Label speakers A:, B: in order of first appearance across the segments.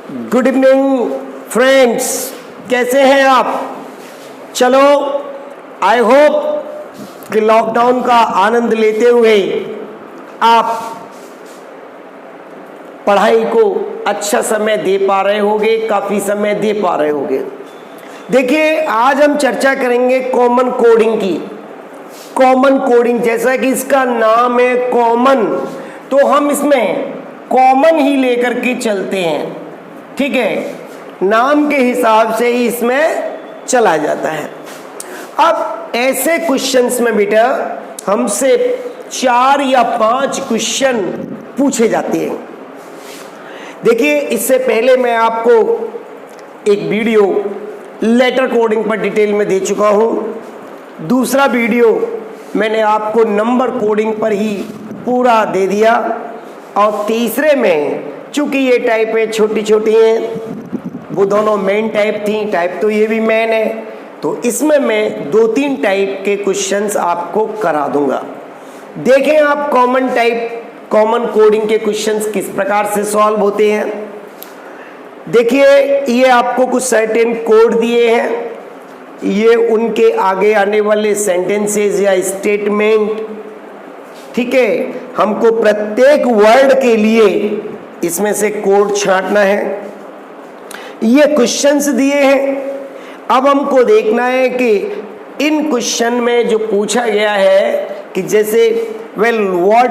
A: Good evening friends, कैसे हैं आप? चलो, आई होप कि लॉकडाउन का आनंद लेते हुए आप पढ़ाई को अच्छा समय दे पा रहे होंगे, काफ़ी समय दे पा रहे होंगे। देखिए, आज हम चर्चा करेंगे कॉमन कोडिंग की। कॉमन कोडिंग, जैसा कि इसका नाम है कॉमन, तो हम इसमें कॉमन ही लेकर के चलते हैं। ठीक है, नाम के हिसाब से ही इसमें चला जाता है। अब ऐसे क्वेश्चंस में बेटा हमसे 4 या 5 क्वेश्चन पूछे जाते हैं। देखिए, इससे पहले मैं आपको एक वीडियो लेटर कोडिंग पर डिटेल में दे चुका हूं। दूसरा वीडियो मैंने आपको नंबर कोडिंग पर ही पूरा दे दिया, और तीसरे में चूंकि ये टाइपें छोटी छोटी हैं, वो दोनों मेन टाइप थी, टाइप तो ये भी मेन है, तो इसमें मैं 2-3 टाइप के क्वेश्चंस आपको करा दूंगा। देखें आप कॉमन टाइप, कॉमन कोडिंग के क्वेश्चंस किस प्रकार से सॉल्व होते हैं। देखिए, ये आपको कुछ सर्टेन कोड दिए हैं, ये उनके आगे आने वाले सेंटेंसेस या स्टेटमेंट। ठीक है, हमको प्रत्येक वर्ड के लिए इसमें से कोड छांटना है। ये क्वेश्चंस दिए हैं। अब हमको देखना है कि इन क्वेश्चन में जो पूछा गया है कि जैसे what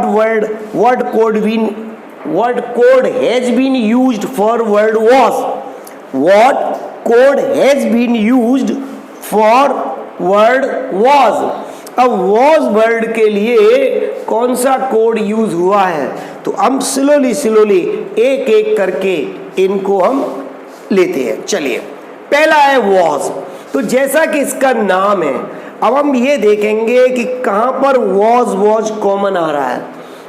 A: code has been used for word was, what code has been used for word was। अब was वर्ड के लिए कौन सा कोड यूज हुआ है, तो हम स्लोली एक एक करके इनको हम लेते हैं। चलिए, पहला है was। तो जैसा कि इसका नाम है, अब हम ये देखेंगे कि कहां पर was कॉमन आ रहा है।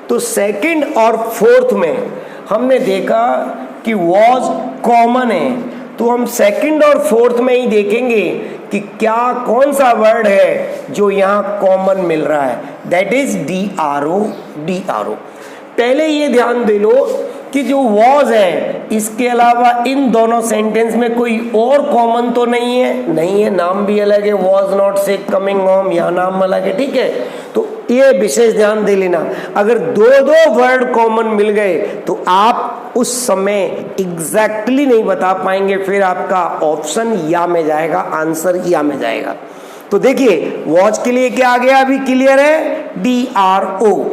A: तो सेकंड और फोर्थ में हमने देखा कि was कॉमन है, तो हम सेकंड और फोर्थ में ही देखेंगे कि क्या कौन सा वर्ड है जो यहाँ कॉमन मिल रहा है, दैट इज DRO। पहले ये ध्यान दे लो कि जो was है, इसके अलावा इन दोनों सेंटेंस में कोई और कॉमन तो नहीं है, नाम भी अलग है, was not sick coming home, यहाँ नाम अलग है। ठीक है, तो ये विशेष ध्यान दे लेना। अगर 2 वर्ड कॉमन मिल गए तो आप उस समय एग्जैक्टली नहीं बता पाएंगे, फिर आपका ऑप्शन या में जाएगा, आंसर या में जाएगा। तो देखिए, वॉच के लिए क्या आ गया, अभी क्लियर है, DRO।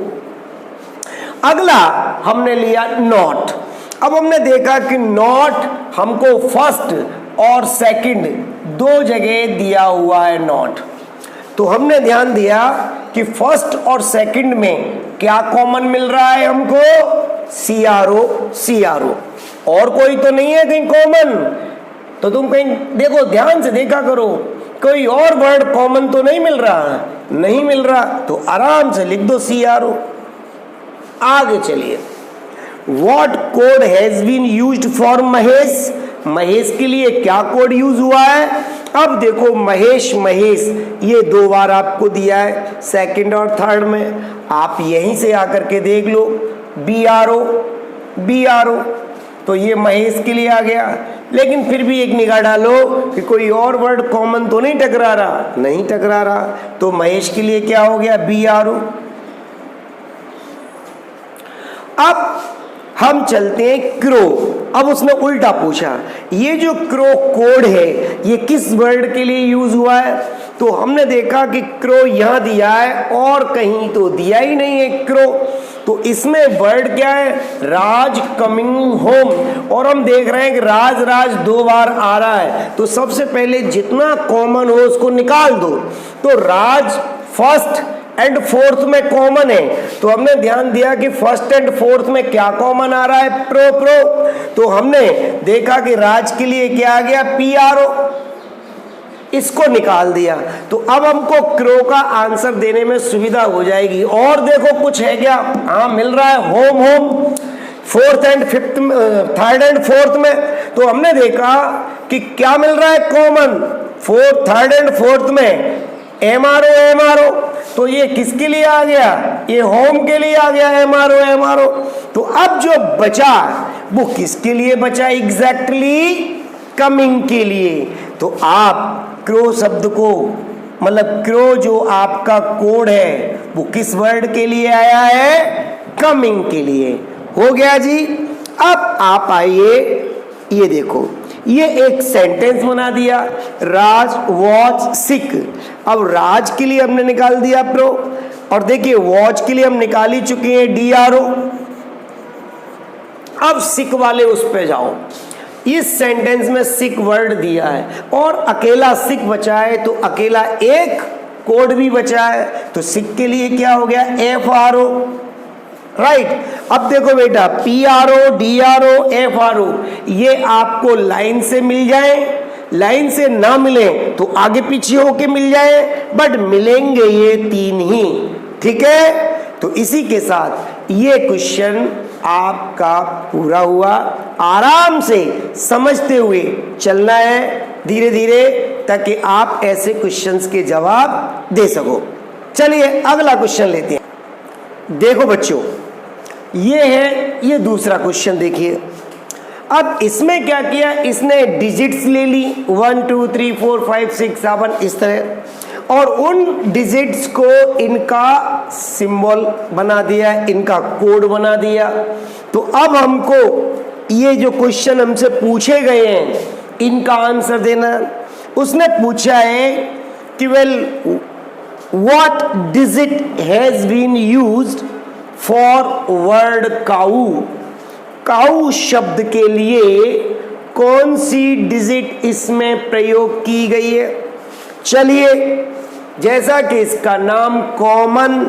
A: अगला हमने लिया नॉट। अब हमने देखा कि नॉट हमको फर्स्ट और सेकंड 2 जगह दिया हुआ है नॉट। तो हमने ध्यान दिया कि फर्स्ट और सेकंड में क्या कॉमन मिल रहा है हमको, CRO। और कोई तो नहीं है कहीं कॉमन, तो तुम कहीं देखो, ध्यान से देखा करो, कोई और वर्ड कॉमन तो नहीं मिल रहा, तो आराम से लिख दो CRO। आगे चलिए, What code has been used for Mahesh के लिए क्या कोड यूज हुआ है। अब देखो, महेश ये 2 बार आपको दिया है, सेकंड और थर्ड में। आप यहीं से आकर के देख लो, BRO, तो ये महेश के लिए आ गया। लेकिन फिर भी एक निगाह डालो कि कोई और वर्ड कॉमन तो नहीं टकरा रहा, तो महेश के लिए क्या हो गया, BRO। अब हम चलते हैं क्रो। अब उसने उल्टा पूछा, ये जो क्रो कोड है ये किस वर्ड के लिए यूज हुआ है। तो हमने देखा कि क्रो यहां दिया है और कहीं तो दिया ही नहीं है क्रो, तो इसमें वर्ड क्या है, राज कमिंग होम। और हम देख रहे हैं कि राज 2 बार आ रहा है, तो सबसे पहले जितना कॉमन हो उसको निकाल दो। तो राज फर्स्ट एंड फोर्थ में कॉमन है, तो हमने ध्यान दिया कि फर्स्ट एंड फोर्थ में क्या कॉमन आ रहा है, प्रो। तो हमने देखा कि राज के लिए क्या आ गया, PRO, इसको निकाल दिया। तो अब हमको क्रो का आंसर देने में सुविधा हो जाएगी। और देखो कुछ है क्या, हाँ मिल रहा है, होम थर्ड एंड फोर्थ में। तो हमने देखा कि क्या मिल रहा है कॉमन, थर्ड एंड फोर्थ में MRO। तो ये किसके लिए आ गया, ये होम के लिए आ गया, एमआरओ। तो अब जो बचा वो किसके लिए बचा, एग्जैक्टली कमिंग के लिए। तो आप क्रो शब्द को, मतलब क्रो जो आपका कोड है वो किस वर्ड के लिए आया है, कमिंग के लिए। हो गया जी। अब आप आइए, ये देखो, ये एक सेंटेंस बना दिया, राज वॉच सिक। अब राज के लिए हमने निकाल दिया प्रो, और देखिए वॉच के लिए हम निकाल ही चुके हैं डीआरओ। अब सिक वाले उस पे जाओ, इस सेंटेंस में सिक वर्ड दिया है और अकेला सिक बचा है, तो अकेला एक कोड भी बचा है, तो सिक के लिए क्या हो गया, एफआरओ, राइट। अब देखो बेटा, पीआरओ, डीआरओ, एफआरओ ये आपको लाइन से मिल जाए, लाइन से ना मिले तो आगे पीछे होके मिल जाए, बट मिलेंगे ये तीन ही, ठीक है। तो इसी के साथ ये क्वेश्चन आपका पूरा हुआ। आराम से समझते हुए चलना है धीरे धीरे, ताकि आप ऐसे क्वेश्चंस के जवाब दे सको। चलिए अगला क्वेश्चन लेते हैं। देखो बच्चों, ये है, ये दूसरा क्वेश्चन देखिए। अब इसमें क्या किया, इसने डिजिट्स ले ली 1 2 3 4 5 6 7 इस तरह, और उन डिजिट्स को इनका सिंबल बना दिया, इनका कोड बना दिया। तो अब हमको ये जो क्वेश्चन हमसे पूछे गए हैं इनका आंसर देना। उसने पूछा है कि well what digit has been used for word cow. Cow शब्द के लिए कौन सी डिजिट इसमें प्रयोग की गई है। चलिए, जैसा कि इसका नाम कॉमन,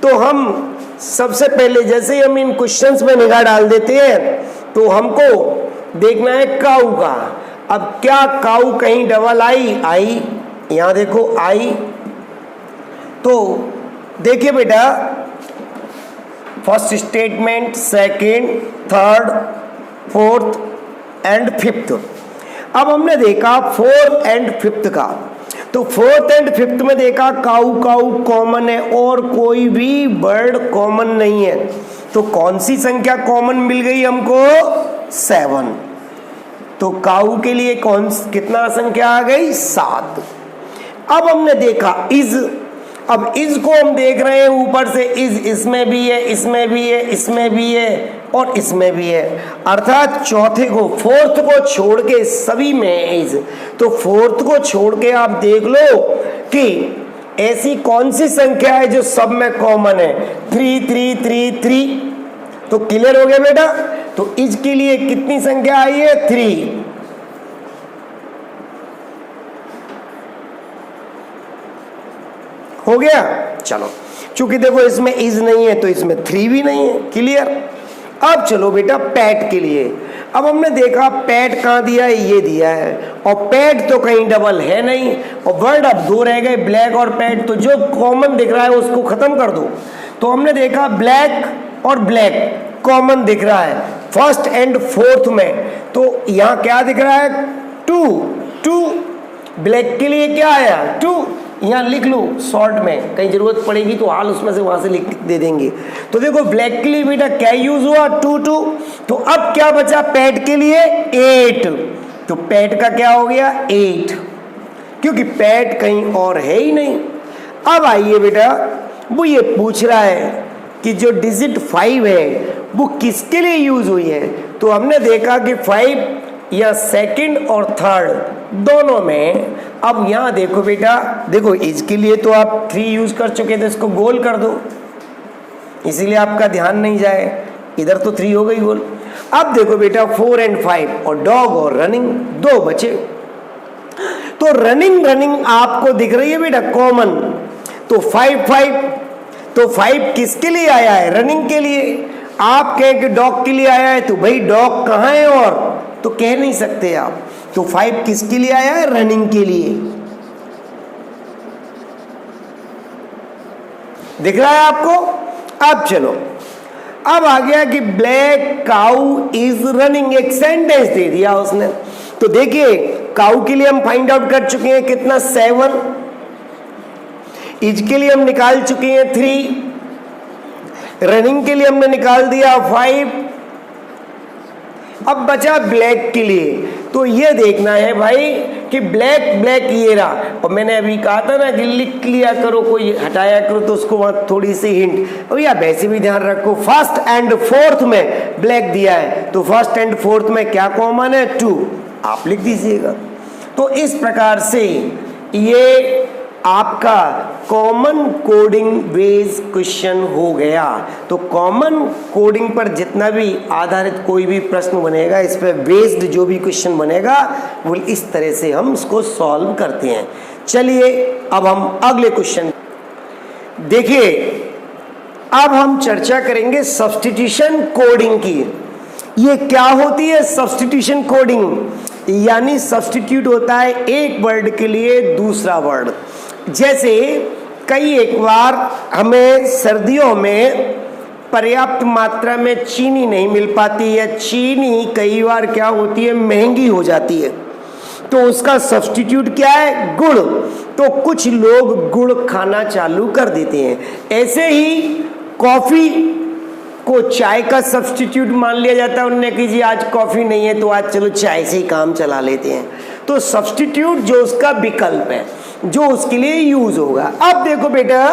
A: तो हम सबसे पहले जैसे ही हम इन क्वेश्चंस में निगाह डाल देते हैं तो हमको देखना है काऊ का। अब क्या काऊ कहीं डबल आई, यहां देखो आई, तो देखिए बेटा, first statement, second, third, fourth and fifth. अब हमने देखा फोर्थ एंड फिफ्थ का, तो फोर्थ एंड फिफ्थ में देखा काऊ काऊ कॉमन है और कोई भी वर्ड कॉमन नहीं है। तो कौन सी संख्या कॉमन मिल गई हमको, 7। तो काऊ के लिए कितना संख्या आ गई, 7। अब हमने देखा इज, अब इज को हम देख रहे हैं ऊपर से, इज इसमें भी है, इसमें भी है, इसमें भी है और इसमें भी है, अर्थात चौथे को, फोर्थ को छोड़ के सभी में है इज। तो फोर्थ को छोड़ के आप देख लो कि ऐसी कौन सी संख्या है जो सब में कॉमन है, 3 3 3 3। तो क्लियर हो गया बेटा। तो इज के लिए कितनी संख्या आई है, 3। हो गया। चलो, चूंकि देखो इसमें इज नहीं है तो इसमें 3 भी नहीं है, क्लियर। अब चलो बेटा पैट के लिए। अब हमने देखा पैट कहाँ दिया है, ये दिया है, और पैट तो कहीं डबल है नहीं, और वर्ड अब 2 रह गए, ब्लैक और पैट। तो जो कॉमन दिख रहा है उसको खत्म कर दो। तो हमने देखा ब्लैक और ब्लैक कॉमन दिख रहा है फर्स्ट एंड फोर्थ में, तो यहाँ क्या दिख रहा है, 2। ब्लैक के लिए क्या आया, 2। यहाँ लिख लो शॉर्ट में, कहीं जरूरत पड़ेगी तो हाल उसमें से वहां से लिख दे देंगे। तो देखो ब्लैक के लिए बेटा क्या यूज हुआ, 2 2। तो अब क्या बचा पैट के लिए, 8। तो पैट का क्या हो गया, 8, क्योंकि पैट कहीं और है ही नहीं। अब आइए बेटा, वो ये पूछ रहा है कि जो डिजिट 5 है वो किसके लिए यूज हुई है। तो हमने देखा कि 5 या सेकंड और थर्ड दोनों में। अब यहाँ देखो बेटा, देखो इसके लिए तो आप 3 यूज कर चुके थे, इसको गोल कर दो, इसीलिए आपका ध्यान नहीं जाए, इधर तो 3 हो गई गोल। अब देखो बेटा 4 एंड 5 और डॉग और रनिंग 2 बचे। तो रनिंग आपको दिख रही है बेटा कॉमन, तो 5 तो 5 किसके लिए आया है, रनिंग के लिए। आप कहें कि डॉग के लिए आया है, तो भाई डॉग कहाँ है, और तो कह नहीं सकते आप। तो 5 किसके लिए आया है, रनिंग के लिए। दिख रहा है आपको। अब चलो, अब आ गया कि ब्लैक काऊ इज रनिंग, एक सेंटेंस दे दिया उसने। तो देखिए काऊ के लिए हम फाइंड आउट कर चुके हैं कितना, 7। इज के लिए हम निकाल चुके हैं 3, रनिंग के लिए हमने निकाल दिया 5, अब बचा ब्लैक के लिए। तो ये देखना है भाई कि ब्लैक ब्लैक ये रहा, और मैंने अभी कहा था ना कि लिख लिया करो, कोई हटाया करो तो उसको वहां थोड़ी सी हिंट। और या वैसे भी ध्यान रखो, फर्स्ट एंड फोर्थ में ब्लैक दिया है, तो फर्स्ट एंड फोर्थ में क्या कॉमन है? 2, आप लिख दीजिएगा। तो इस प्रकार से ये आपका कॉमन कोडिंग बेस्ड क्वेश्चन हो गया। तो कॉमन कोडिंग पर जितना भी आधारित कोई भी प्रश्न बनेगा, इस पर बेस्ड जो भी क्वेश्चन बनेगा, वो इस तरह से हम इसको सॉल्व करते हैं। चलिए अब हम अगले क्वेश्चन देखिए। अब हम चर्चा करेंगे सब्स्टिट्यूशन कोडिंग की। ये क्या होती है सब्स्टिट्यूशन कोडिंग? यानी सब्स्टिट्यूट होता है एक वर्ड के लिए दूसरा वर्ड। जैसे एक बार हमें सर्दियों में पर्याप्त मात्रा में चीनी नहीं मिल पाती है, चीनी कई बार क्या होती है, महंगी हो जाती है, तो उसका सब्स्टिट्यूट क्या है? गुड़। तो कुछ लोग गुड़ खाना चालू कर देते हैं। ऐसे ही कॉफी को चाय का सब्स्टिट्यूट मान लिया जाता है। उन्होंने कि जी आज कॉफी नहीं है तो आज चलो चाय से ही काम चला लेते हैं। तो सब्स्टिट्यूट जो उसका विकल्प है, जो उसके लिए यूज होगा। अब देखो बेटा,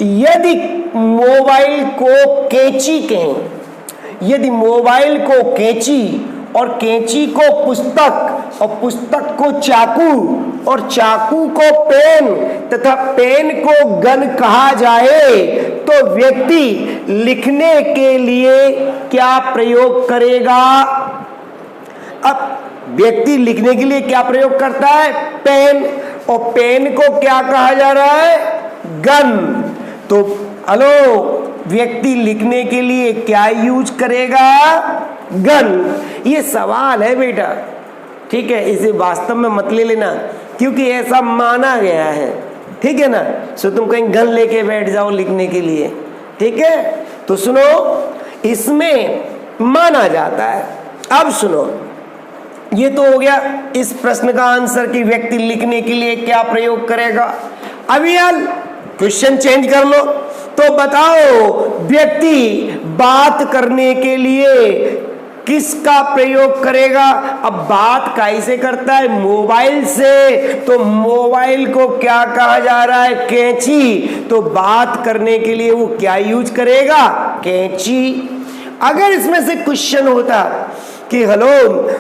A: यदि मोबाइल को कैंची कहें, यदि मोबाइल को कैंची और कैंची को पुस्तक और पुस्तक को चाकू और चाकू को पेन तथा पेन को गन कहा जाए, तो व्यक्ति लिखने के लिए क्या प्रयोग करेगा? अब व्यक्ति लिखने के लिए क्या प्रयोग करता है? पेन। और पेन को क्या कहा जा रहा है? गन। तो हेलो, व्यक्ति लिखने के लिए क्या यूज करेगा? गन। ये सवाल है बेटा, ठीक है, इसे वास्तव में मत ले लेना क्योंकि ऐसा माना गया है, ठीक है ना। सो तुम कहीं गन लेके बैठ जाओ लिखने के लिए, ठीक है। तो सुनो, इसमें माना जाता है। अब सुनो, ये तो हो गया इस प्रश्न का आंसर कि व्यक्ति लिखने के लिए क्या प्रयोग करेगा। अब यार क्वेश्चन चेंज कर लो, तो बताओ व्यक्ति बात करने के लिए किसका प्रयोग करेगा? अब बात कैसे करता है? मोबाइल से। तो मोबाइल को क्या कहा जा रहा है? कैंची। तो बात करने के लिए वो क्या यूज करेगा? कैंची। अगर इसमें से क्वेश्चन होता कि हेलो,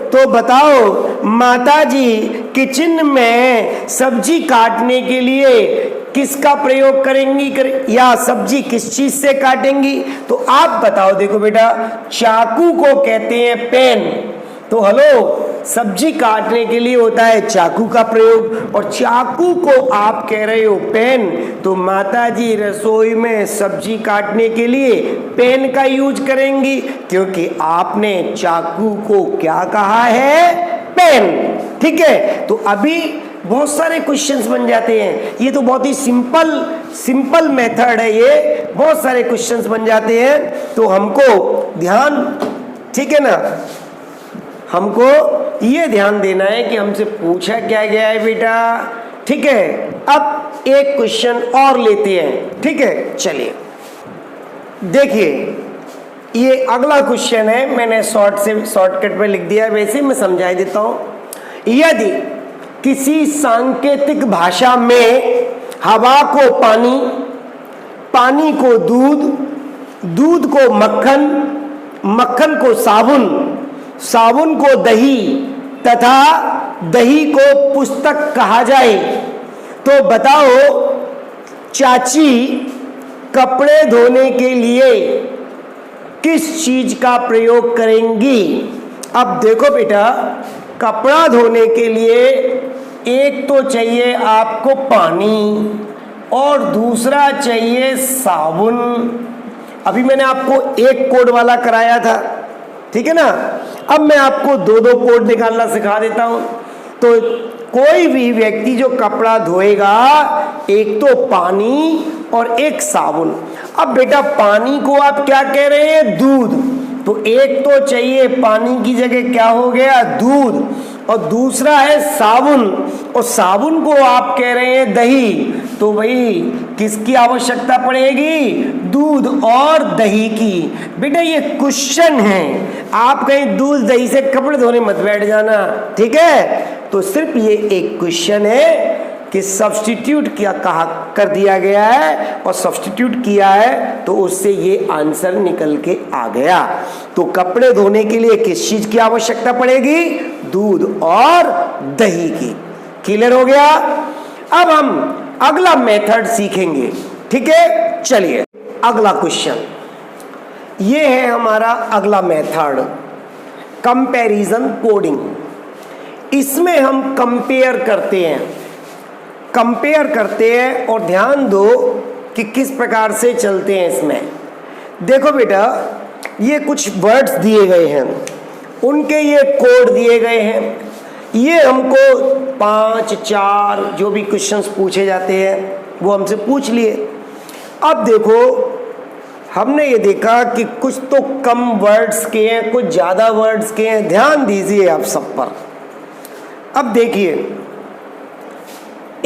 A: तो बताओ माताजी किचन में सब्जी काटने के लिए किसका प्रयोग करेंगी या सब्जी किस चीज से काटेंगी? तो आप बताओ। देखो बेटा, चाकू को कहते हैं पेन। तो हेलो, सब्जी काटने के लिए होता है चाकू का प्रयोग, और चाकू को आप कह रहे हो पेन। तो माताजी रसोई में सब्जी काटने के लिए पेन का यूज करेंगी, क्योंकि आपने चाकू को क्या कहा है? पेन। ठीक है। तो अभी बहुत सारे क्वेश्चंस बन जाते हैं। ये तो बहुत ही सिंपल मेथड है, ये बहुत सारे क्वेश्चंस बन जाते हैं। तो हमको ध्यान, ठीक है ना, हमको ये ध्यान देना है कि हमसे पूछा क्या गया है बेटा। ठीक है। अब एक क्वेश्चन और लेते हैं। ठीक है, चलिए देखिए, ये अगला क्वेश्चन है, मैंने शॉर्टकट में लिख दिया है, वैसे मैं समझा देता हूं। यदि किसी सांकेतिक भाषा में हवा को पानी, पानी को दूध, दूध को मक्खन, मक्खन को साबुन, साबुन को दही तथा दही को पुस्तक कहा जाए, तो बताओ चाची कपड़े धोने के लिए किस चीज का प्रयोग करेंगी? अब देखो बेटा, कपड़ा धोने के लिए एक तो चाहिए आपको पानी और दूसरा चाहिए साबुन। अभी मैंने आपको एक कोड वाला कराया था, ठीक है ना। अब मैं आपको दो कोड निकालना सिखा देता हूं। तो कोई भी व्यक्ति जो कपड़ा धोएगा, एक तो पानी और एक साबुन। अब बेटा पानी को आप क्या कह रहे हैं? दूध। तो एक तो चाहिए पानी की जगह क्या हो गया? दूध। और दूसरा है साबुन, और साबुन को आप कह रहे हैं दही। तो भाई किसकी आवश्यकता पड़ेगी? दूध और दही की। बेटा ये क्वेश्चन है, आप कहीं दूध दही से कपड़े धोने मत बैठ जाना, ठीक है? तो सिर्फ ये एक क्वेश्चन है कि सब्स्टिट्यूट क्या कहा कर दिया गया है और सब्स्टिट्यूट किया है तो उससे ये आंसर निकल के आ गया। तो कपड़े धोने के लिए किस चीज की आवश्यकता पड़ेगी? दूध और दही की। क्लियर हो गया? अब हम अगला मेथड सीखेंगे, ठीक है? चलिए अगला क्वेश्चन, ये है हमारा अगला मेथड, कंपैरिजन कोडिंग। इसमें हम कंपेयर करते हैं और ध्यान दो कि किस प्रकार से चलते हैं इसमें। देखो बेटा, ये कुछ वर्ड्स दिए गए हैं, उनके ये कोड दिए गए हैं। ये हमको 5, 4 जो भी क्वेश्चंस पूछे जाते हैं वो हमसे पूछ लिए। अब देखो, हमने ये देखा कि कुछ तो कम वर्ड्स के हैं, कुछ ज़्यादा वर्ड्स के हैं। ध्यान दीजिए आप सब पर। अब देखिए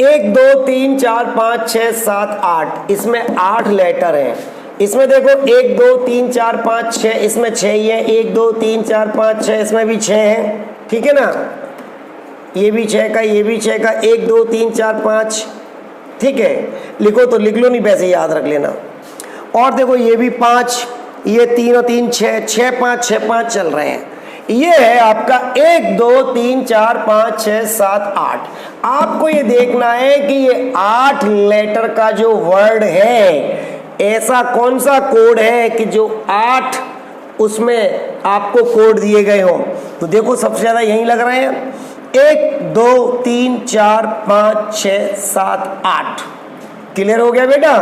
A: 1 2 3 4 5 6 7 8, इसमें 8 लेटर हैं। इसमें देखो 1 2 3 4 5 6, इसमें 6 ही है। 1 2 3 4 5 6, इसमें भी 6 हैं, ठीक है ना? ये भी 6 का, ये भी 6 का, 1 2 3 4 5, ठीक है? लिखो तो लिख लो, नहीं वैसे याद रख लेना। और देखो ये भी 5, ये 3 और 3 6, 6 5 6 5 चल रहे हैं। ये है आपका 1 2 3 4 5 6 7 8। आपको ये देखना है कि ये 8 लेटर का जो वर्ड है, ऐसा कौन सा कोड है कि जो 8 उसमें आपको कोड दिए गए हो। तो देखो सबसे ज्यादा यही लग रहे हैं, 1 2 3 4 5 6 7 8। क्लियर हो गया बेटा?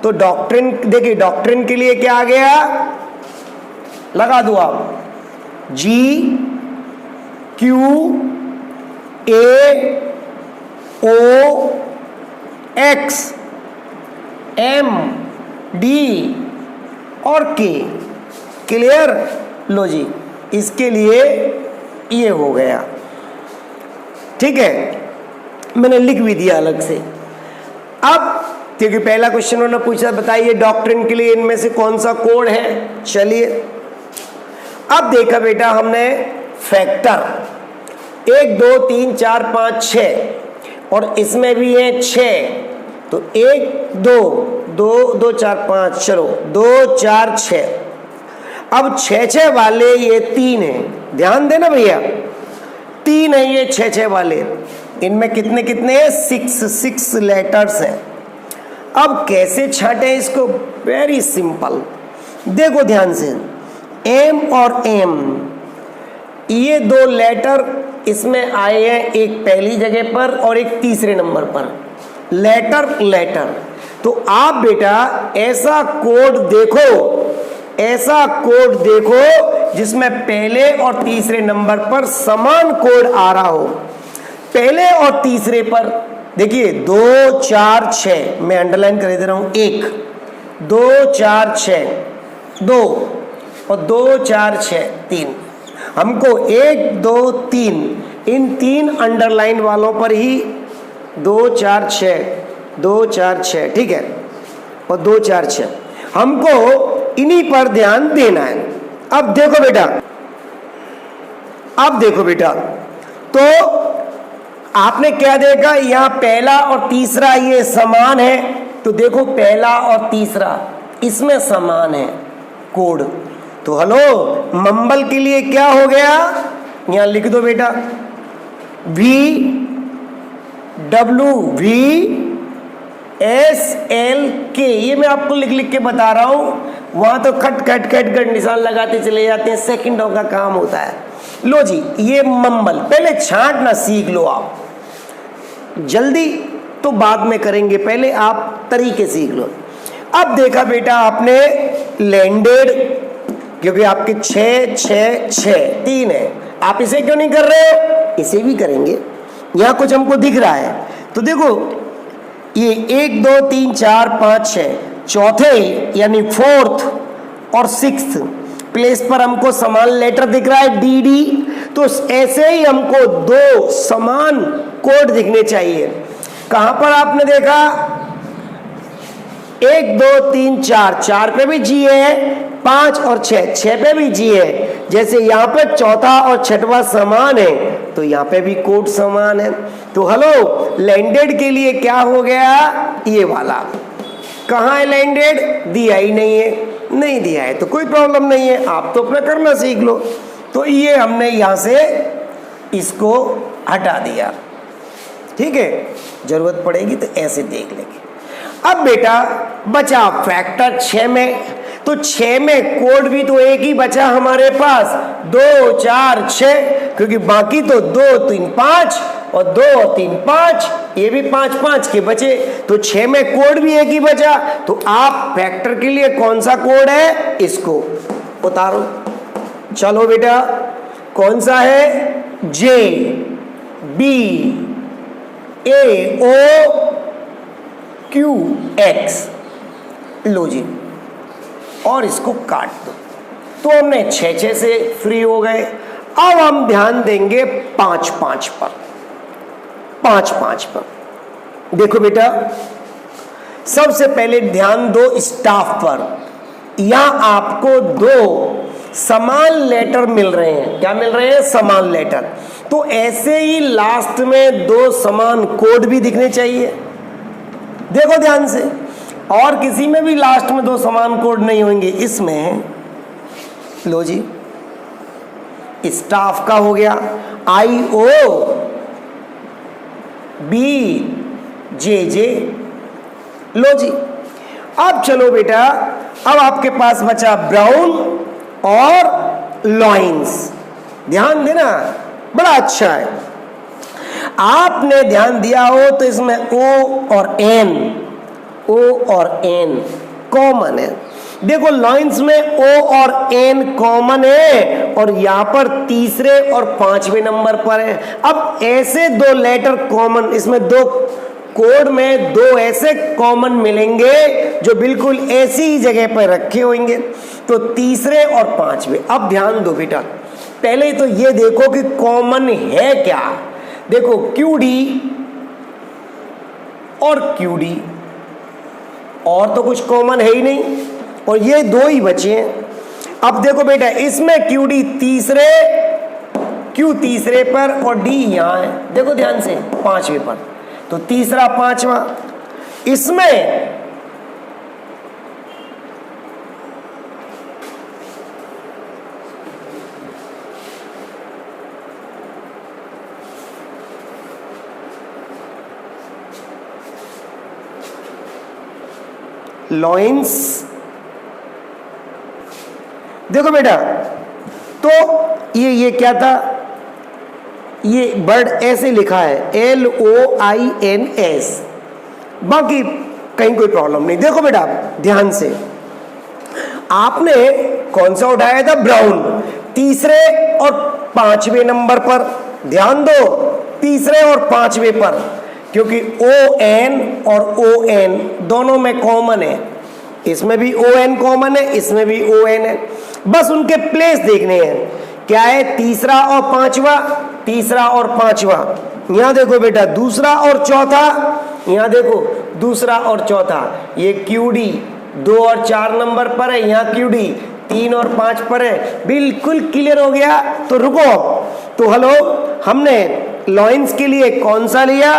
A: तो डॉक्ट्रिन देखिए, डॉक्ट्रिन के लिए क्या आ गया, लगा दो आप, G Q A O X M D और K। क्लियर? लो जी, इसके लिए ये हो गया, ठीक है? मैंने लिख भी दिया अलग से। अब क्योंकि पहला क्वेश्चन उन्होंने पूछा, बताइए डॉक्ट्रिन के लिए इनमें से कौन सा कोड है। चलिए अब देखा बेटा हमने फैक्टर 1 2 3 4 5 6 और इसमें भी है 6। तो 1 2 2 2 4 5, चलो 2 4 6। अब 6 6 वाले ये 3 है, ध्यान देना भैया, 3 है ये 6 6 वाले। इनमें कितने कितने हैं? 6 लेटर्स हैं। अब कैसे छांटे इसको? वेरी सिंपल, देखो ध्यान से, एम और एम, ये 2 लेटर इसमें आए हैं, एक पहली जगह पर और एक तीसरे नंबर पर। लेटर। तो आप बेटा ऐसा कोड देखो जिसमें पहले और तीसरे नंबर पर समान कोड आ रहा हो। पहले और तीसरे पर देखिए 2 4 6, मैं अंडरलाइन कर दे रहा हूं, 1 2 4 6 2 और 2 4 6 3। हमको 1 2 3 इन 3 अंडरलाइन वालों पर ही 2 4 6 2 4 6, ठीक है? और 2 4 6 हमको इन्हीं पर ध्यान देना है। अब देखो बेटा, तो आपने क्या देखा, यहां पहला और तीसरा ये समान है। तो देखो पहला और तीसरा इसमें समान है कोड। तो हेलो, मंबल के लिए क्या हो गया, यहां लिख दो बेटा, VWSLK। ये मैं आपको लिख लिख के बता रहा हूं, वहां तो खट निशान लगाते चले जाते हैं, सेकंडों का काम होता है। लो जी, ये मंबल पहले छांटना सीख लो आप, जल्दी तो बाद में करेंगे, पहले आप तरीके सीख लो। अब देखा बेटा आपने लैंडेड, क्योंकि आपके 6 6 6 3 है, आप इसे क्यों नहीं कर रहे हो? इसे भी करेंगे, यहां कुछ हमको दिख रहा है। तो देखो ये 1 2 3 4 5 6, चौथे यानी 4th और 6th प्लेस पर हमको समान लेटर दिख रहा है, DD। तो ऐसे ही हमको 2 समान कोड दिखने चाहिए। कहां पर आपने देखा? 1 2 3 4, 4 पे भी जी है, 5 और 6, 6 पे भी जी है। जैसे यहाँ पे चौथा और छठवां समान है तो यहाँ पे भी कोड समान है। तो हेलो, लैंडेड के लिए क्या हो गया, ये वाला। कहाँ है लैंडेड, दिया ही नहीं है, नहीं दिया है तो कोई प्रॉब्लम नहीं है, आप तो अपना करना सीख लो। तो ये हमने यहाँ से इसको हटा दिया, ठीक है। जरूरत पड़ेगी तो ऐसे देख लेंगे। अब बेटा बचा फैक्टर 6 में, तो 6 में कोड भी तो एक ही बचा हमारे पास, 2 4 6, क्योंकि बाकी तो 2 3 5 और 2 और 3 5, ये भी 5 5 के बचे, तो 6 में कोड भी एक ही बचा। तो आप फैक्टर के लिए कौन सा कोड है, इसको उतारो। चलो बेटा, कौन सा है, J B A O Q X, लो जी, और इसको काट दो। तो हमने 6 6 से फ्री हो गए। अब हम ध्यान देंगे 5 5 पर, 5 5 पर। देखो बेटा, सबसे पहले ध्यान दो स्टाफ पर। यहां आपको 2 समान लेटर मिल रहे हैं। क्या मिल रहे हैं, समान लेटर। तो ऐसे ही लास्ट में 2 समान कोड भी दिखने चाहिए। देखो ध्यान से, और किसी में भी लास्ट में 2 समान कोड नहीं होंगे, इसमें लो जी, स्टाफ का हो गया IO BJJ, लो जी। अब चलो बेटा, अब आपके पास बचा ब्राउन और लॉइंस। ध्यान देना, बड़ा अच्छा है। आपने ध्यान दिया हो तो इसमें O और N कॉमन है। देखो लॉइंस में O और N कॉमन है और यहां पर तीसरे और 5वें नंबर पर है। अब ऐसे 2 लेटर कॉमन, इसमें 2 कोड में 2 ऐसे कॉमन मिलेंगे जो बिल्कुल ऐसी ही जगह पर रखे होंगे, तो तीसरे और 5वें। अब ध्यान दो बेटा, पहले तो ये देखो कि कॉमन है क्या। देखो QD और QD, और तो कुछ कॉमन है ही नहीं, और ये 2 ही बचे हैं। अब देखो बेटा, इसमें QD तीसरे, Q तीसरे पर और D यहां है, देखो ध्यान से 5वें पर, तो तीसरा 5वां। इसमें लॉइंस, देखो बेटा, तो ये क्या था, ये वर्ड ऐसे लिखा है LOINS, बाकी कहीं कोई प्रॉब्लम नहीं। देखो बेटा ध्यान से, आपने कौन सा उठाया था, ब्राउन, तीसरे और 5वें नंबर पर। ध्यान दो, तीसरे और 5वें पर, क्योंकि ON और ON दोनों में कॉमन है। इसमें भी ON कॉमन है, इसमें भी ON है, बस उनके प्लेस देखने हैं। क्या है, तीसरा और 5वां, तीसरा और 5वां। यहां देखो बेटा, दूसरा और चौथा, यहां देखो दूसरा और चौथा। ये QD 2 और 4 नंबर पर है, यहाँ QD 3 और 5 पर है। बिल्कुल क्लियर हो गया। तो रुको, तो हेलो, हमने लॉइंस के लिए कौन सा लिया,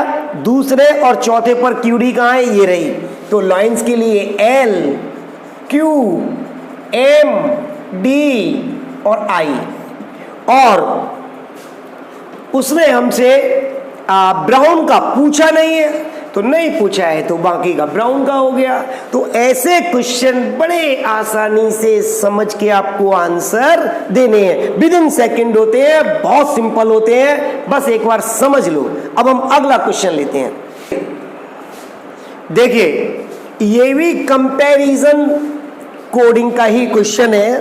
A: दूसरे और चौथे पर QD कहाँ है, ये रही। तो लॉइंस के लिए L Q M D और I, और उसने हमसे ब्राउन का पूछा नहीं है, तो नहीं पूछा है तो बाकी का ब्राउन का हो गया। तो ऐसे क्वेश्चन बड़े आसानी से समझ के आपको आंसर देने हैं, विद इन सेकेंड होते हैं, बहुत सिंपल होते हैं, बस एक बार समझ लो। अब हम अगला क्वेश्चन लेते हैं। देखिए, ये भी कंपैरिजन कोडिंग का ही क्वेश्चन है,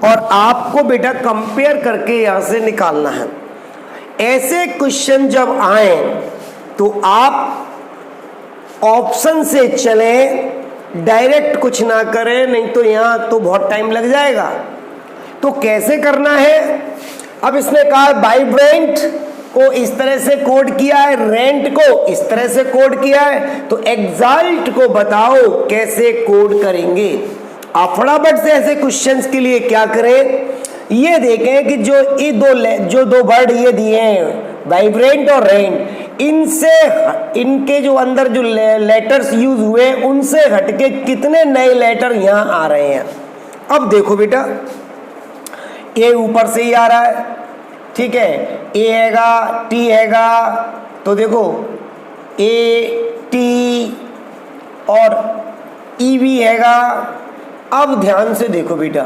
A: और आपको बेटा कंपेयर करके यहां से निकालना है। ऐसे क्वेश्चन जब आए तो आप ऑप्शन से चलें, डायरेक्ट कुछ ना करें, नहीं तो यहां तो बहुत टाइम लग जाएगा। तो कैसे करना है, अब इसने कहा वाइब्रेंट को इस तरह से कोड किया है, रेंट को इस तरह से कोड किया है, तो एग्जॉल्ट को बताओ कैसे कोड करेंगे। आप फटाफट से ऐसे क्वेश्चंस के लिए क्या करें, ये देखें कि जो दो वर्ड ये दिए हैं वाइब्रेंट और रेंट, इनके जो अंदर जो लेटर्स यूज हुए उनसे हटके कितने नए लेटर यहां आ रहे हैं। अब देखो बेटा, ए ऊपर से ही आ रहा है, ठीक है, ए हैगा, टी हैगा, तो देखो ए टी और ई भी हैगा। अब ध्यान से देखो बेटा,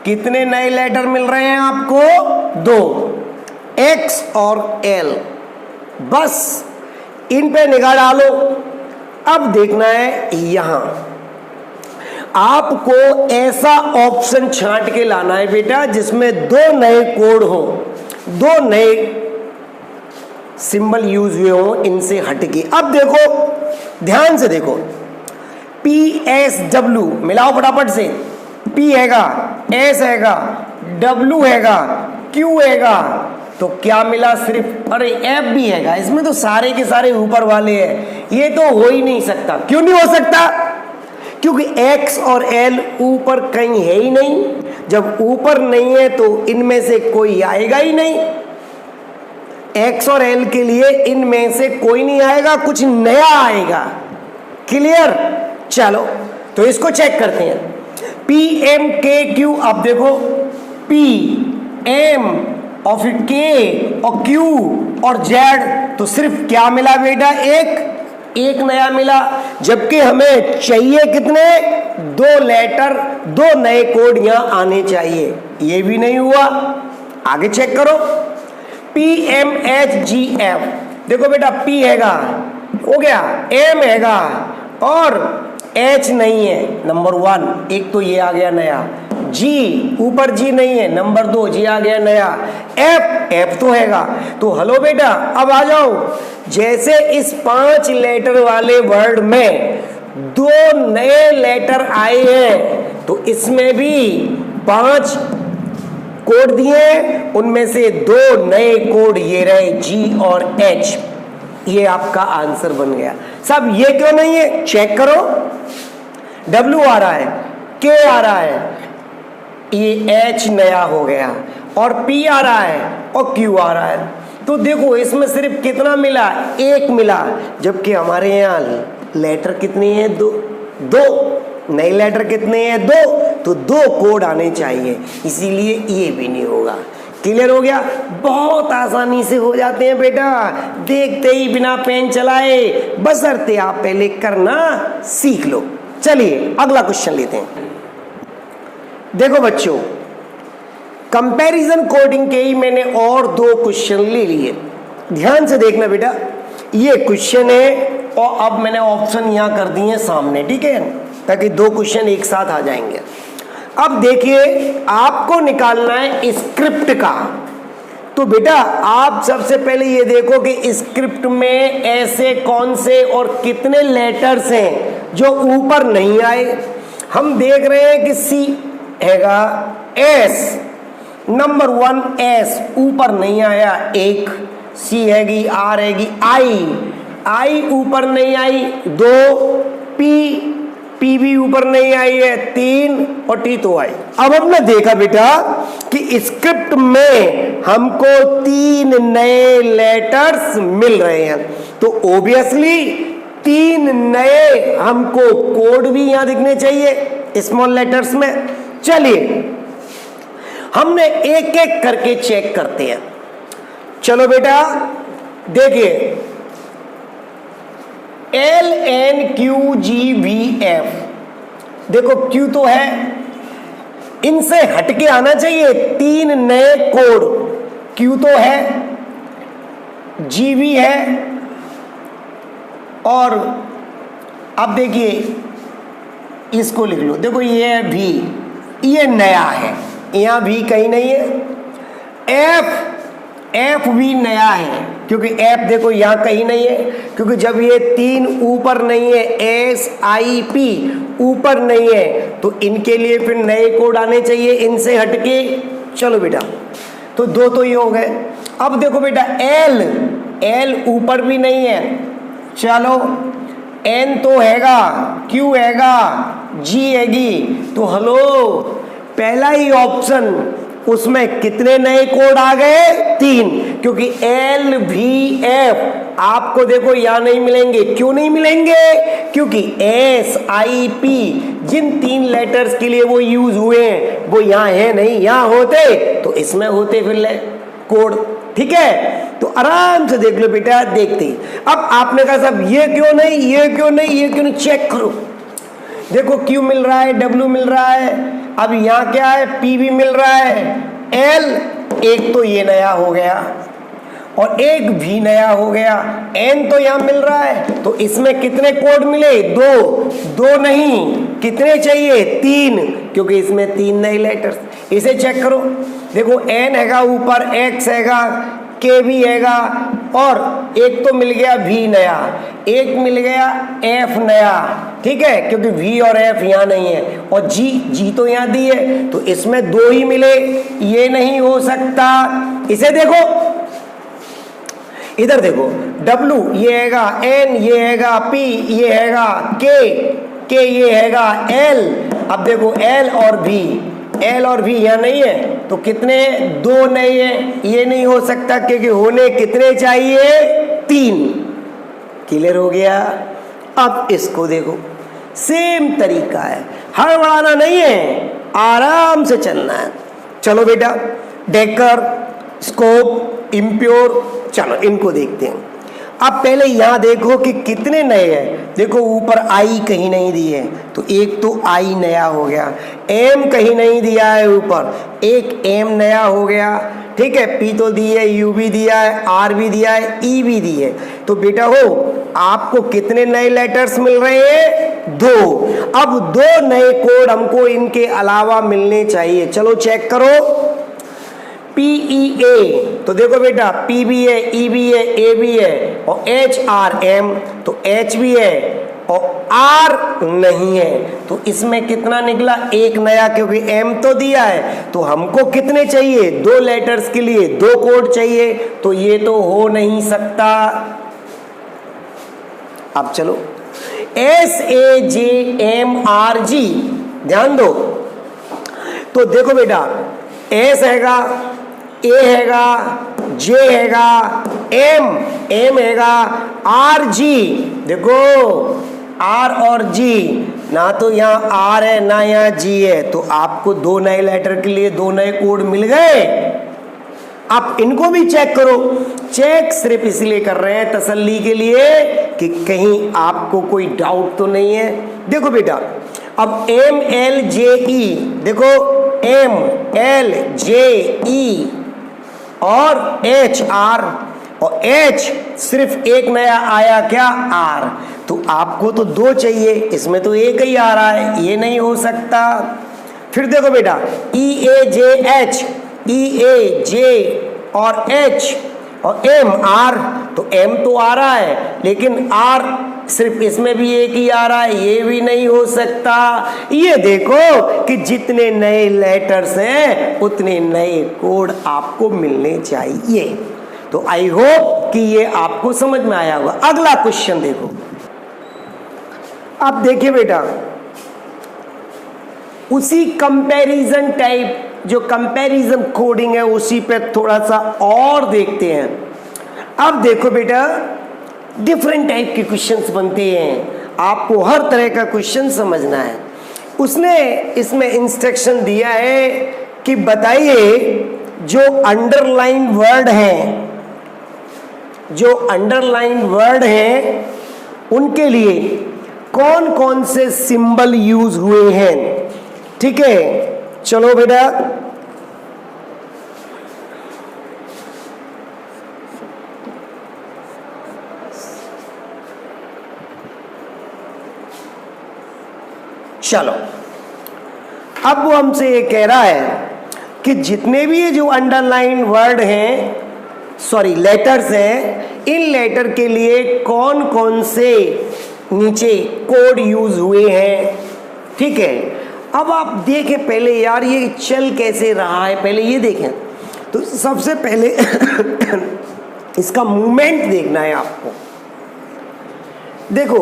A: कितने नए लेटर मिल रहे हैं आपको, 2, एक्स और एल, बस इन पे निगाह डालो। अब देखना है यहां आपको ऐसा ऑप्शन छांट के लाना है बेटा जिसमें 2 नए कोड हो, 2 नए सिंबल यूज हुए हो इनसे हटके। अब देखो ध्यान से देखो, PSW मिलाओ फटाफट से, P हैगा, S हैगा, W हैगा, Q हैगा, तो क्या मिला, सिर्फ, अरे F भी हैगा, इसमें तो सारे के सारे ऊपर वाले हैं, ये तो हो ही नहीं सकता। क्यों नहीं हो सकता, क्योंकि X और L ऊपर कहीं है ही नहीं, जब ऊपर नहीं है तो इनमें से कोई आएगा ही नहीं, X और L के लिए इनमें से कोई नहीं आएगा, कुछ नया आएगा। क्लियर, चलो तो इसको चेक करते हैं। PMKQ, अब देखो P M और फिर K और Q और Z, तो सिर्फ क्या मिला बेटा, एक नया मिला, जबकि हमें चाहिए कितने, 2 लेटर, 2 नए कोड यहां आने चाहिए, ये भी नहीं हुआ। आगे चेक करो, PMHGF, देखो बेटा P हैगा, हो गया, M हैगा और H नहीं है, नंबर 1, एक तो ये आ गया नया, G ऊपर G नहीं है, नंबर 2 G आ गया नया, F तो हैगा। तो हेलो बेटा, अब आ जाओ, जैसे इस 5 लेटर वाले वर्ड में 2 नए लेटर आए हैं, तो इसमें भी 5 कोड दिए, उनमें से 2 नए कोड ये रहे, G और H, ये आपका आंसर बन गया। सब ये क्यों नहीं है, चेक करो, W आ रहा है, K आ रहा है, ये H नया हो गया, और P आ रहा है और Q आ रहा है। तो देखो इसमें सिर्फ कितना मिला, 1 मिला, जबकि हमारे यहाँ लेटर कितने हैं, 2 नए लेटर कितने हैं, 2, तो 2 कोड आने चाहिए, इसीलिए ये भी नहीं होगा। क्लियर हो गया, बहुत आसानी से हो जाते हैं बेटा, देखते ही बिना पेन चलाए, बशर्ते आप पहले करना सीख लो। चलिए अगला क्वेश्चन लेते हैं। देखो बच्चों, कंपैरिजन कोडिंग के ही मैंने और 2 क्वेश्चन ले लिए, ध्यान से देखना बेटा, ये क्वेश्चन है और अब मैंने ऑप्शन यहां कर दिए सामने, ठीक है, ताकि 2 क्वेश्चन एक साथ आ जाएंगे। अब देखिए, आपको निकालना है स्क्रिप्ट का, तो बेटा आप सबसे पहले ये देखो कि स्क्रिप्ट में ऐसे कौन से और कितने लेटर्स हैं जो ऊपर नहीं आए। हम देख रहे हैं कि C हैगा, S नंबर 1 S ऊपर नहीं आया, 1, C हैगी, R हैगी, I ऊपर नहीं आई, 2, P भी ऊपर नहीं आई है, 3 और T तो आई। अब हमने देखा बेटा कि स्क्रिप्ट में हमको 3 नए लेटर्स मिल रहे हैं, तो ऑब्वियसली 3 नए हमको कोड भी यहां दिखने चाहिए स्मॉल लेटर्स में। चलिए हमने एक एक करके चेक करते हैं। चलो बेटा देखिए, LNQGVF, देखो Q तो है, इनसे हटके आना चाहिए 3 नए कोड, Q तो है, GV है, और अब देखिए इसको लिख लो, देखो ये है V, ये नया है, यहां भी कहीं नहीं है। F भी नया है, क्योंकि F देखो यहां कहीं नहीं है, क्योंकि जब ये 3 ऊपर नहीं है, SIP ऊपर नहीं है, तो इनके लिए फिर नए कोड आने चाहिए इनसे हटके। चलो बेटा, तो 2 तो ये हो गए। अब देखो बेटा एल, एल ऊपर भी नहीं है, चलो एन तो हैगा, क्यू हैगा, जी हैगी, तो हेलो पहला ही ऑप्शन उसमें कितने नए कोड आ गए? 3, क्योंकि एल भी एफ आपको देखो यहां नहीं मिलेंगे। क्यों नहीं मिलेंगे? क्योंकि एस आई पी जिन 3 लेटर्स के लिए वो यूज हुए हैं वो यहां है नहीं, यहां होते तो इसमें होते फिर कोड। ठीक है, तो आराम से देख लो बेटा, देखते ही। अब आपने कहा साहब ये क्यों नहीं, ये क्यों नहीं, ये क्यों नहीं, चेक करो। देखो Q मिल रहा है, W मिल रहा है, अब यहाँ क्या है, P भी मिल रहा है, L एक तो ये नया हो गया और एक भी नया हो गया, N तो यहाँ मिल रहा है, तो इसमें कितने कोड मिले? 2 नहीं, कितने चाहिए? 3, क्योंकि इसमें 3 नए लेटर्स। इसे चेक करो, देखो N हैगा ऊपर, X हैगा, K भी हैगा, और एक तो मिल गया V नया, एक मिल गया F नया, ठीक है, क्योंकि V और F यहाँ नहीं है, और G तो यहाँ दी है, तो इसमें 2 ही मिले, ये नहीं हो सकता। इसे देखो, इधर देखो, W ये हैगा, N ये हैगा, P ये हैगा, K ये हैगा, L, अब देखो L और V यहाँ नहीं है, तो कितने? 2 नहीं है, ये नहीं हो सकता, क्योंकि होने कितने चाहिए? 3। क्लियर हो गया? अब इसको देखो, सेम तरीका है, हड़बड़ाना नहीं है, आराम से चलना है। चलो बेटा, डेकर, स्कोप, इम्प्योर, चलो इनको देखते हैं। अब पहले यहां देखो कि कितने नए हैं। देखो ऊपर आई कहीं नहीं दी है, तो एक तो आई नया हो गया, एम कहीं नहीं दिया है ऊपर, एक एम नया हो गया, ठीक है, पी तो दी है, यू भी दिया है, आर भी दिया है, ई भी दी है, तो बेटा हो आपको कितने नए लेटर्स मिल रहे हैं? 2। अब 2 नए कोड हमको इनके अलावा मिलने चाहिए। चलो चेक करो, PEA, तो देखो बेटा P भी है, E भी है, A भी है, और HRM, तो H भी है और R नहीं है, तो इसमें कितना निकला? 1 नया, क्योंकि M तो दिया है, तो हमको कितने चाहिए? 2 लेटर्स के लिए 2 कोड चाहिए, तो ये तो हो नहीं सकता। अब चलो SAJMRG, ध्यान दो, तो देखो बेटा S हैगा, A हैगा, J हैगा, M हैगा, RG, देखो R और G, ना तो यहाँ R है ना यहाँ G है, तो आपको 2 नए लेटर के लिए 2 नए कोड मिल गए। आप इनको भी चेक करो, चेक सिर्फ इसलिए कर रहे हैं तसल्ली के लिए कि कहीं आपको कोई डाउट तो नहीं है। देखो बेटा, अब MLJE, देखो MLJE और HR, और H सिर्फ एक नया आया, क्या? R, तो आपको तो 2 चाहिए, इसमें तो एक ही आ रहा है, ये नहीं हो सकता। फिर देखो बेटा EAJH, EAJ और H और MR, तो M तो आ रहा है, लेकिन R सिर्फ इसमें भी एक ही आ रहा है, ये भी नहीं हो सकता। ये देखो कि जितने नए लेटर्स हैं उतने नए कोड आपको मिलने चाहिए। तो आई होप कि ये आपको समझ में आया होगा। अगला क्वेश्चन देखो, अब देखिए बेटा, उसी कंपैरिजन टाइप, जो कंपैरिजन कोडिंग है उसी पे थोड़ा सा और देखते हैं। अब देखो बेटा, डिफरेंट टाइप के क्वेश्चंस बनते हैं, आपको हर तरह का क्वेश्चन समझना है। उसने इसमें इंस्ट्रक्शन दिया है कि बताइए जो अंडरलाइन वर्ड हैं, जो अंडरलाइन वर्ड हैं उनके लिए कौन कौन से सिंबल यूज हुए हैं। ठीक है, चलो बेटा, चलो अब वो हमसे ये कह रहा है कि जितने भी ये जो अंडरलाइन वर्ड हैं, सॉरी लेटर्स हैं, इन लेटर के लिए कौन कौन से नीचे कोड यूज हुए हैं। ठीक है, अब आप देखें पहले यार ये चल कैसे रहा है, पहले ये देखें। तो सबसे पहले इसका मूवमेंट देखना है आपको। देखो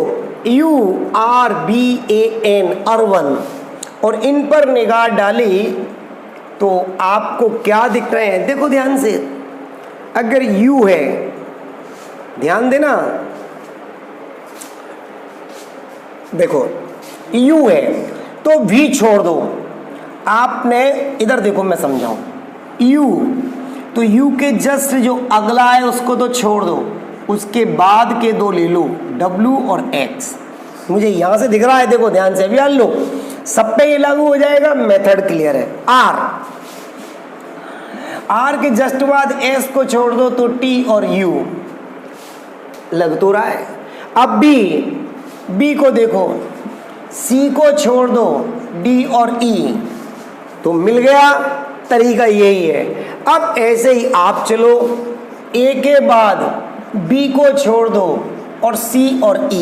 A: URBAN अर्वन, और इन पर निगाह डाली तो आपको क्या दिख रहे हैं? देखो ध्यान से, अगर U है, ध्यान देना, देखो U है तो V छोड़ दो। आपने इधर देखो, मैं समझाऊं, U तो U के जस्ट जो अगला है उसको तो छोड़ दो, उसके बाद के दो ले लो, W और X। मुझे यहां से दिख रहा है, देखो ध्यान से, अभी मान लो सब पे ये लागू हो जाएगा, मेथड क्लियर है। R के जस्ट बाद S को छोड़ दो तो T और U लग तो रहा है। अब B को देखो, C को छोड़ दो, D और E तो मिल गया। तरीका यही है। अब ऐसे ही आप चलो, A के बाद B को छोड़ दो और C और D,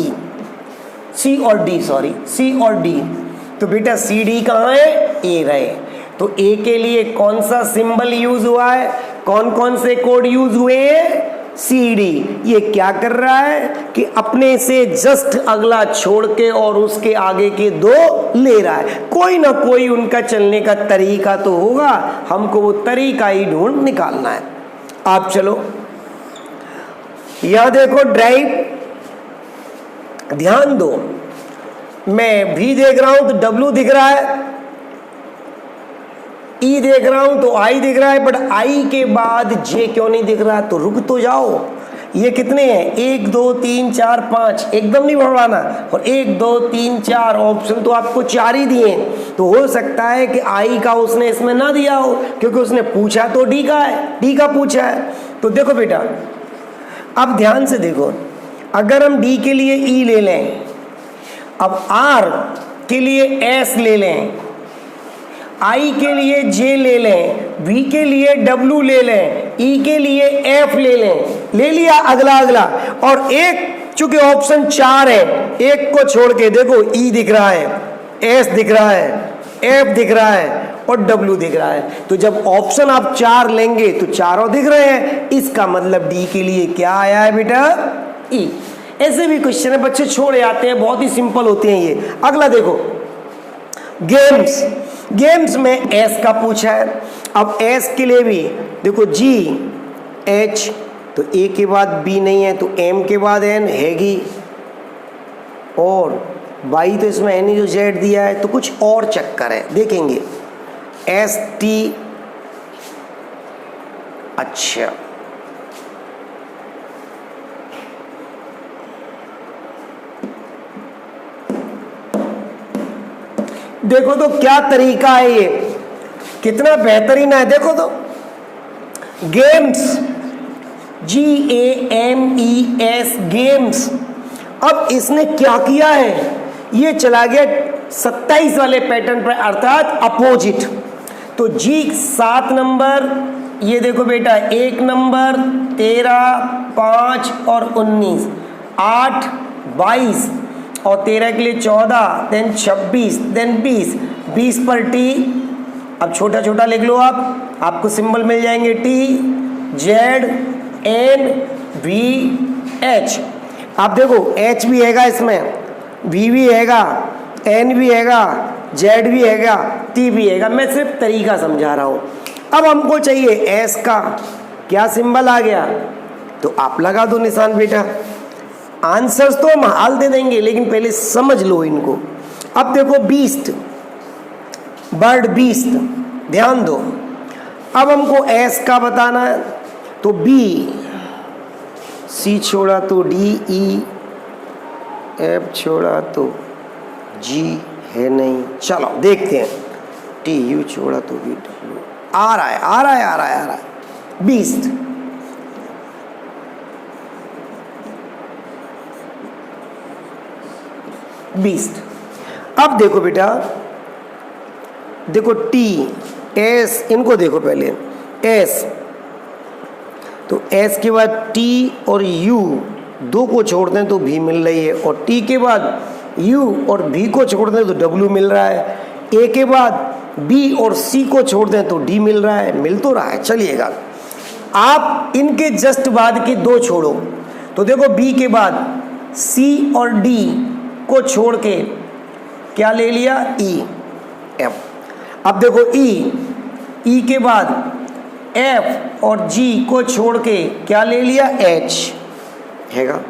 A: तो बेटा CD कहाँ है? A रहे। तो A के लिए कौन सा सिंबल यूज हुआ है? कौन कौन से कोड यूज हुए हैं? CD। ये क्या कर रहा है कि अपने से जस्ट अगला छोड़ के और उसके आगे के दो ले रहा है। कोई ना कोई उनका चलने का तरीका तो होगा, हमको वो तरीका ही ढूंढ निकालना है। आप चलो, यहां देखो ड्राइव, ध्यान दो, मैं V देख रहा हूं तो W दिख रहा है, E देख रहा हूं तो I दिख रहा है, बट I के बाद J क्यों नहीं दिख रहा? तो रुक तो जाओ, ये कितने हैं? 1 2 3 4 5, एकदम नहीं बढ़ाना, और 1 2 3 4 ऑप्शन तो आपको 4 ही दिए, तो हो सकता है कि I का उसने इसमें ना दिया हो, क्योंकि उसने पूछा तो D का है, D का पूछा है। तो देखो बेटा, अब ध्यान से देखो, अगर हम D के लिए E ले लें, अब R के लिए S ले लें, I के लिए J ले लें, V के लिए W ले लें, E के लिए F ले लें, ले लिया अगला, और एक चूंकि ऑप्शन 4 है, एक को छोड़ के देखो E दिख रहा है, S दिख रहा है, F दिख रहा है और W दिख रहा है। तो जब ऑप्शन आप 4 लेंगे तो चारों दिख रहे हैं, इसका मतलब D के लिए क्या आया है बेटा? E। ऐसे भी क्वेश्चन है, बच्चे छोड़ जाते हैं, बहुत ही सिंपल होते हैं ये। अगला देखो, गेम्स में S का पूछा है। अब S के लिए भी देखो, G H, तो A के बाद B नहीं है, तो M के बाद N हैगी, और Y तो इसमें है नहीं जो Z दिया है, तो कुछ और चक्कर है, देखेंगे। S T, अच्छा देखो तो क्या तरीका है, ये कितना बेहतरीन है। देखो तो गेम्स, GAMES, गेम्स। अब इसने क्या किया है, ये चला गया 27 वाले पैटर्न पर, अर्थात अपोजिट। तो G 7 नंबर, ये देखो बेटा 1 नंबर, 13, 5 और 19, 8, 22 और 13 के लिए 14, देन 26, देन 20 पर T। अब छोटा छोटा लिख लो आप, आपको सिंबल मिल जाएंगे, T Z N V H। आप देखो H भी हैगा इसमें, V भी हैगा, N भी हैगा, Z भी हैगा, T भी हैगा। मैं सिर्फ तरीका समझा रहा हूँ। अब हमको चाहिए S का, क्या सिंबल आ गया? तो आप लगा दो निशान बेटा। आंसर्स तो हम हाल दे देंगे, लेकिन पहले समझ लो इनको। अब देखो बीस्ट, बर्ड बीस्ट, ध्यान दो। अब हमको S का बताना है, तो B, C छोड़ा तो D, E, F छोड़ा तो G है नहीं। चलो देखते हैं, T U छोड़ा तो V, W आ रहा है। बीस्ट, अब देखो बेटा, देखो T S, इनको देखो पहले, S, तो S के बाद T और U, दो को छोड़ दें तो V मिल रही है, और T के बाद U और V को छोड़ दें तो W मिल रहा है। A के बाद बी और सी को छोड़ दें तो डी मिल रहा है, मिल तो रहा है। चलिएगा, आप इनके जस्ट बाद के दो छोड़ो तो देखो बी के बाद सी और डी को छोड़ के क्या ले लिया, ई, एफ। अब देखो ई के बाद एफ और जी को छोड़ के क्या ले लिया, एच हैगा।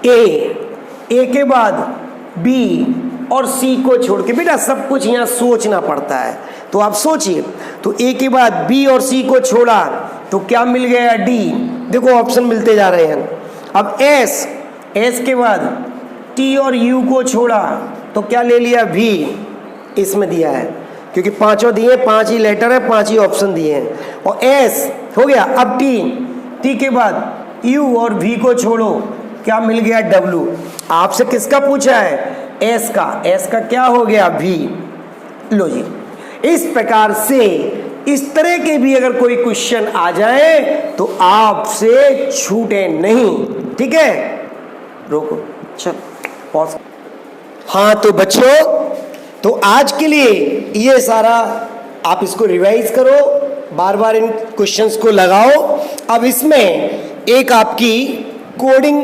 A: ए के बाद बी और सी को छोड़ के, बेटा सब कुछ यहाँ सोचना पड़ता है तो आप सोचिए। तो ए के बाद बी और सी को छोड़ा तो क्या मिल गया, डी। देखो ऑप्शन मिलते जा रहे हैं। अब एस के बाद टी और यू को छोड़ा तो क्या ले लिया, वी। इसमें दिया है क्योंकि पांचों दिए, 5 ही लेटर है, 5 ही ऑप्शन दिए हैं। और एस हो गया। अब टी के बाद यू और वी को छोड़ो, क्या मिल गया, डब्ल्यू। आपसे किसका पूछा है, एस का क्या हो गया, वी। लो जी, इस प्रकार से इस तरह के भी अगर कोई क्वेश्चन आ जाए तो आपसे छूटे नहीं, ठीक है। रोको, चल पॉज। हाँ तो बच्चों, तो आज के लिए ये सारा आप इसको रिवाइज करो, बार बार इन क्वेश्चंस को लगाओ। अब इसमें एक आपकी कोडिंग,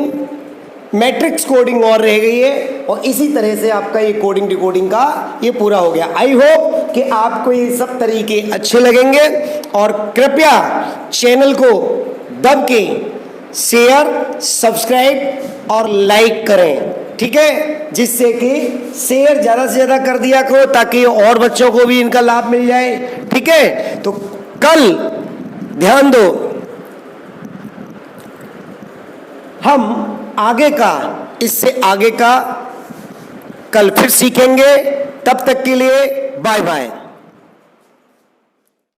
A: मैट्रिक्स कोडिंग और रह गई है और इसी तरह से आपका ये कोडिंग डिकोडिंग का ये पूरा हो गया। आई होप कि आपको ये सब तरीके अच्छे लगेंगे और कृपया चैनल को दब के शेयर, सब्सक्राइब और लाइक करें, ठीक है, जिससे कि शेयर ज़्यादा से ज़्यादा कर दिया करो ताकि और बच्चों को भी इनका लाभ मिल जाए, ठीक है। तो कल ध्यान दो, हम आगे का, इससे आगे का कल फिर सीखेंगे। तब तक के लिए बाय बाय।